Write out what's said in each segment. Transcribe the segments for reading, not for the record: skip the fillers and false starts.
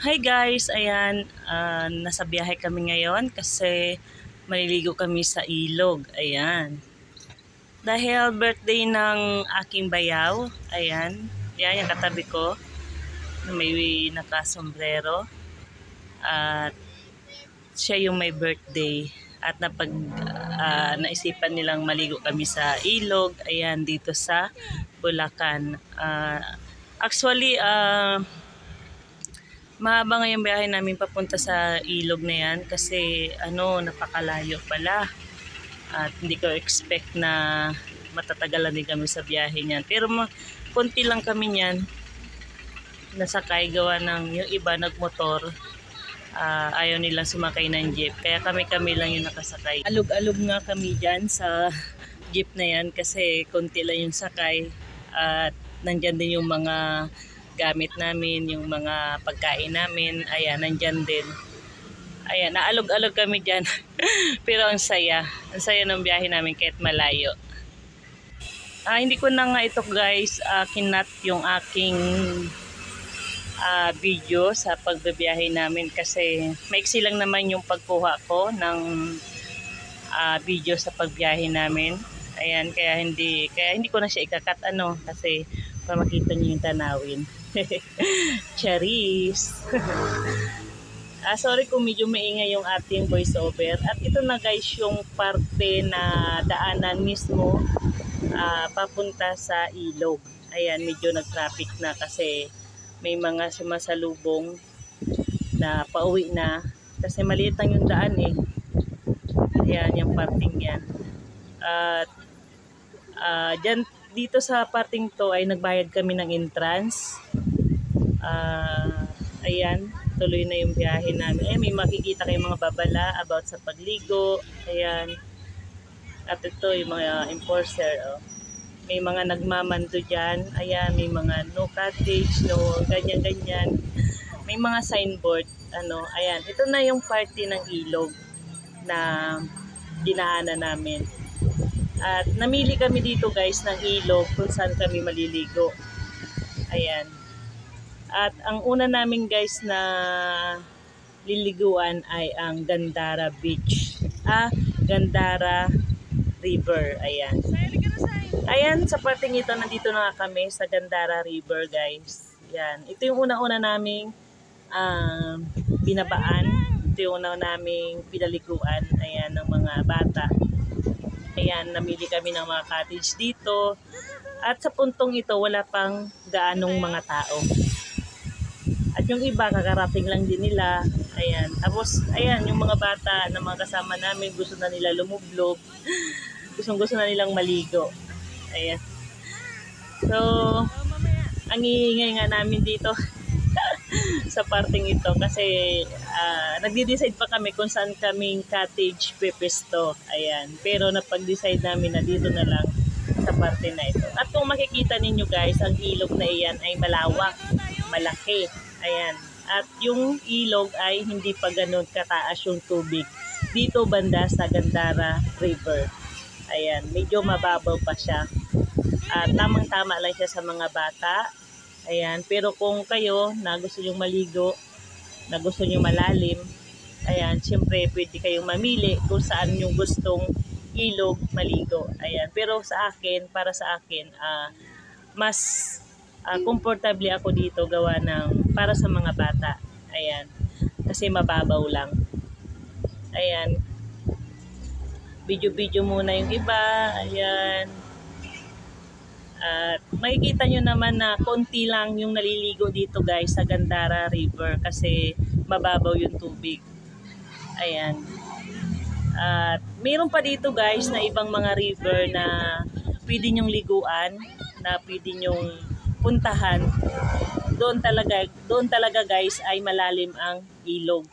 Hi guys, ayan, nasa biyahe kami ngayon kasi maliligo kami sa ilog, ayan. Dahil birthday ng aking bayaw, ayan, yan yung katabi ko, na may nakasombrero. At siya yung may birthday at naisipan nilang maligo kami sa ilog, ayan, dito sa Bulacan. Actually, mahaba nga yung biyahe namin papunta sa ilog na yan kasi napakalayo pala. At hindi ko expect na matatagalan din kami sa biyahe niyan. Pero konti lang kami niyan nasakay gawa ng yung iba nagmotor. Ayaw nilang sumakay ng jeep. Kaya kami lang yung nakasakay. Alog-alog nga kami dyan sa jeep na yan kasi konti lang yung sakay. At nandyan din yung mga gamit namin, yung mga pagkain namin. Ayan, nandyan din. Ayan, naalog-alog kami dyan. Pero ang saya. Ang saya ng biyahe namin kahit malayo. Hindi ko na nga ito guys, kinat yung aking video sa pagbibiyahe namin kasi maiksi lang naman yung pagkuha ko ng video sa pagbiyahe namin. Ayan, kaya hindi ko na siya ikakat kasi para makita niyo yung tanawin. Charis. Sorry kung medyo maingay yung ating voiceover. At ito na guys yung parte na daanan mismo papunta sa ilog. Ayan, medyo nag-traffic na kasi may mga sumasalubong na pauwi na kasi maliit lang yung daan eh. Ayan, yung parting yan. At dyan, dito sa parting to ay nagbayad kami ng entrance. Ayan, tuloy na yung biyahe namin. May makikita kayong mga babala about sa pagligo. Ayan. At ito yung mga enforcer. Oh. May mga nagmamando dyan. Ayan, may mga no cottage, no ganyan-ganyan. May mga signboard. Ayan, ito na yung party ng ilog na dinaanan namin. At namili kami dito guys ng ilog kung saan kami maliligo. Ayan. At ang una namin guys na liliguan ay ang Gandara Beach. Gandara River. Ayan. Ayan, sa parting ito, nandito na kami sa Gandara River guys. Ayan. Ito yung una-una naming binabaan. Ito yung una naming pinaliguan. Ayan, ng mga bata. Ayan, namili kami ng mga cottage dito. At sa puntong ito, wala pang gaanong mga tao. At yung iba, kakarating lang din nila. Ayan. Tapos, ayan, yung mga bata na mga kasama namin, gusto na nila lumublob. Gusto na nilang maligo. Ayan. So, ang iingay nga namin dito sa parting ito kasi nagde-decide pa kami kung saan kaming cottage pepesto. Ayan. Pero napag-decide namin na dito na lang sa parte na ito. At kung makikita ninyo guys, ang ilog na iyan ay malawak, malaki. Ayan. At yung ilog ay hindi pa ganun kataas yung tubig. Dito banda sa Gandara River. Ayan. Medyo mababaw pa siya. At tamang-tama lang siya sa mga bata. Ayan. Pero kung kayo na gusto nyo maligo, na gusto nyo malalim, ayan, siyempre pwede kayong mamili kung saan yung gustong ilog maligo. Ayan. Pero para sa akin, mas komportable ako dito gawa ng para sa mga bata. Ayan. Kasi mababaw lang. Ayan. Video-video muna yung iba. Ayan. At makikita nyo naman na konti lang yung naliligo dito guys sa Gandara River kasi mababaw yung tubig. Ayan. At mayroon pa dito guys na ibang mga river na pwede nyong liguan, na pwede nyong puntahan. Doon talaga guys ay malalim ang ilog.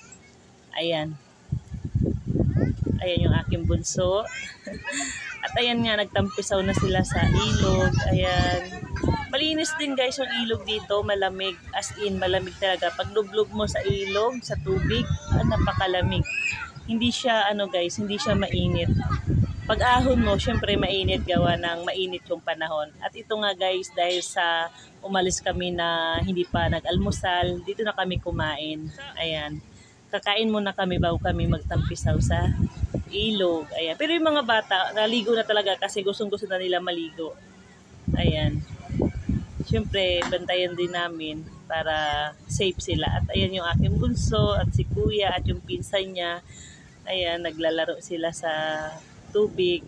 Ayan. Ayan yung aking bunso. At ayan nga, nagtampisaw na sila sa ilog. Ayan. Malinis din guys yung ilog dito. Malamig. As in, malamig talaga. Pag lublob mo sa ilog, sa tubig, napakalamig. Hindi siya, guys, hindi siya mainit. Pag ahon mo, syempre mainit gawa ng mainit yung panahon. At ito nga guys, dahil sa umalis kami na hindi pa nag-almusal, dito na kami kumain. Ayan. Kakain muna kami bago kami magtampisaw sa ilog. Ayan. Pero yung mga bata, naligo na talaga kasi gustong-gusto na nila maligo. Ayan. Syempre, bantayan din namin para safe sila. At ayan yung aking bunso at si kuya at yung pinsan niya. Ayan, naglalaro sila sa tubig.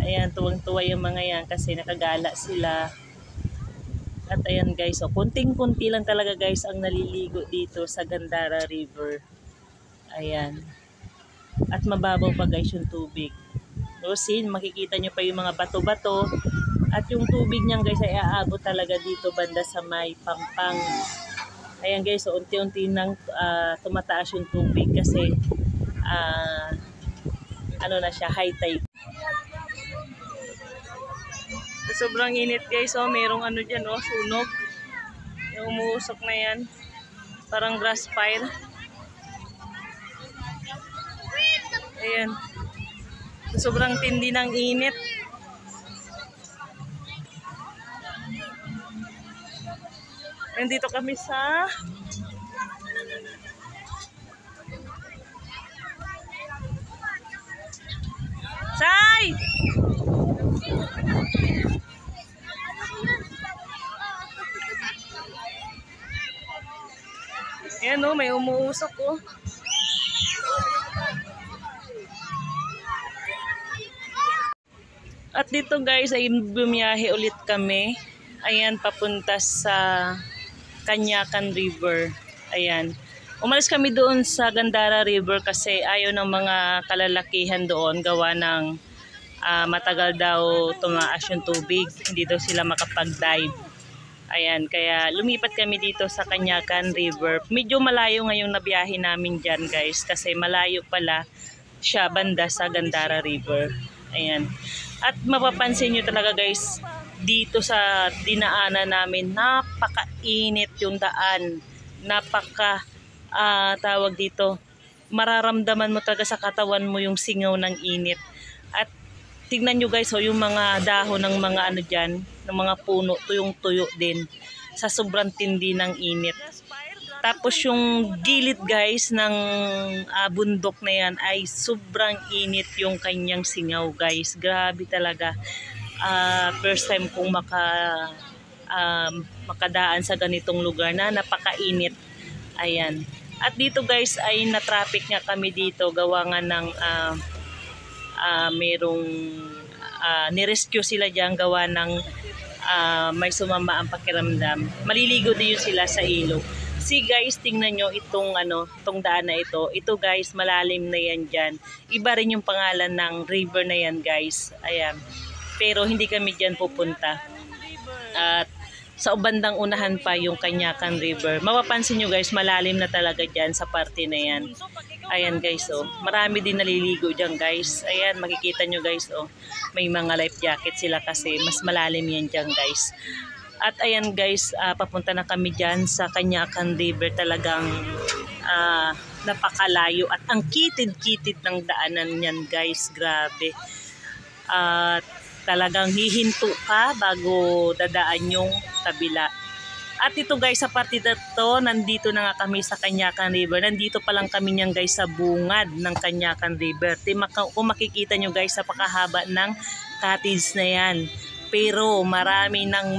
Ayan, tuwang-tuwa yung mga yan kasi nakagala sila. At ayan guys, so kunting-kunti lang talaga guys ang naliligo dito sa Gandara River. Ayan. At mababaw pa guys yung tubig. So, makikita nyo pa yung mga bato-bato. At yung tubig niyan guys ay aabot talaga dito banda sa may Pampang. Ayan guys, so unti-unti nang tumataas yung tubig kasi ano na siya, high tide. Sobrang init guys, oh, merong ano dyan, oh, sunog. Yung umuusok na yan. Parang grass fire. Ayan. Sobrang tindi ng init. Nandito kami sa Say! Ayan o, may umuusok o. At dito guys ay bumiyahe ulit kami. Ayan, papunta sa Canyacan River. Ayan. Umalis kami doon sa Gandara River kasi ayaw ng mga kalalakihan doon gawa ng matagal daw tumaas yung tubig. Hindi daw sila makapag-dive. Ayan, kaya lumipat kami dito sa Canyacan River. Medyo malayo ngayong nabiyahe namin dyan guys kasi malayo pala siya banda sa Gandara River. Ayan. At mapapansin nyo talaga guys, dito sa dinaanan namin, napakainit yung daan. Tawag dito, mararamdaman mo talaga sa katawan mo yung singaw ng init. At tignan nyo guys, yung mga dahon ng mga ano dyan, ng mga puno, tuyong-tuyo din sa sobrang tindi ng init. Tapos yung gilid guys ng bundok na yan ay sobrang init yung kanyang singaw guys. Grabe talaga. First time kong makadaan sa ganitong lugar na napakainit. Ayan. At dito guys ay na-traffic nga kami dito gawa nga ng merong nirescue sila dyan gawa ng may sumama ang pakiramdam. Maliligo din sila sa ilog. See guys, tingnan nyo itong daan na ito. Ito guys, malalim na yan dyan. Iba rin yung pangalan ng river na yan guys. Ayan. Pero hindi kami dyan pupunta. At sa bandang unahan pa yung Canyacan River. Mapapansin nyo guys, malalim na talaga dyan sa parte na yan. Ayan guys, oh. Marami din naliligo dyan guys. Ayan, makikita nyo guys, oh. May mga life jacket sila kasi mas malalim yan dyan guys. At ayan guys, papunta na kami dyan sa Canyacan River. Talagang napakalayo at ang kitid-kitid ng daanan yan guys. Grabe. At talagang hihinto ka bago dadaan yung kabila. At ito guys, sa parte na to, nandito na nga kami sa Canyacan River. Nandito pa lang kami niyan guys sa bungad ng Canyacan River. Kung makikita nyo guys, napakahaba ng cottage na yan. Pero marami ng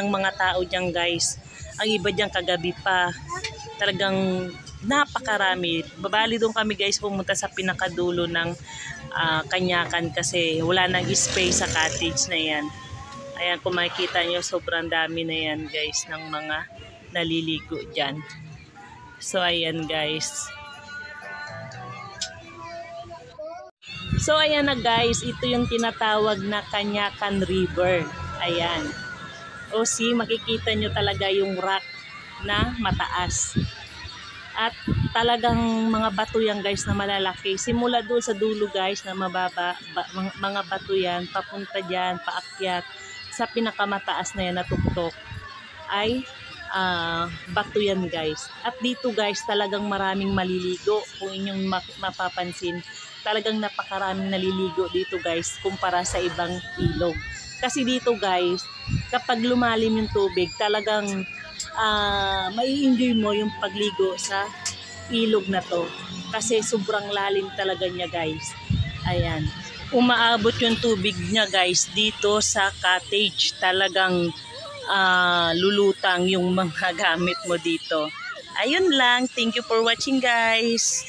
mga tao diyan guys. Ang iba diyan kagabi pa. Talagang napakarami. Babali doon kami guys pumunta sa pinakadulo ng Canyacan kasi wala nang space sa cottage na yan. Ayan, kung makikita nyo, sobrang dami na yan guys ng mga naliligo dyan. So ayan guys. So ayan na guys, ito yung tinatawag na Canyacan River. Ayan. O see, makikita nyo talaga yung rock na mataas. At talagang mga bato yan guys na malalaki. Simula doon sa dulo guys na mababa, mga bato yan, papunta dyan, paakyat. Sa pinakamataas na yan na tuktok ay bato yan guys. At dito guys talagang maraming maliligo. Kung inyong mapapansin, talagang napakaraming naliligo dito guys kumpara sa ibang ilog. Kasi dito guys, kapag lumalim yung tubig, talagang mai-enjoy mo yung pagligo sa ilog na to. Kasi sobrang lalim talaga niya guys. Ayan. Umaabot yung tubig niya guys dito sa cottage. Talagang lulutang yung mga gamit mo dito. Ayun lang. Thank you for watching guys.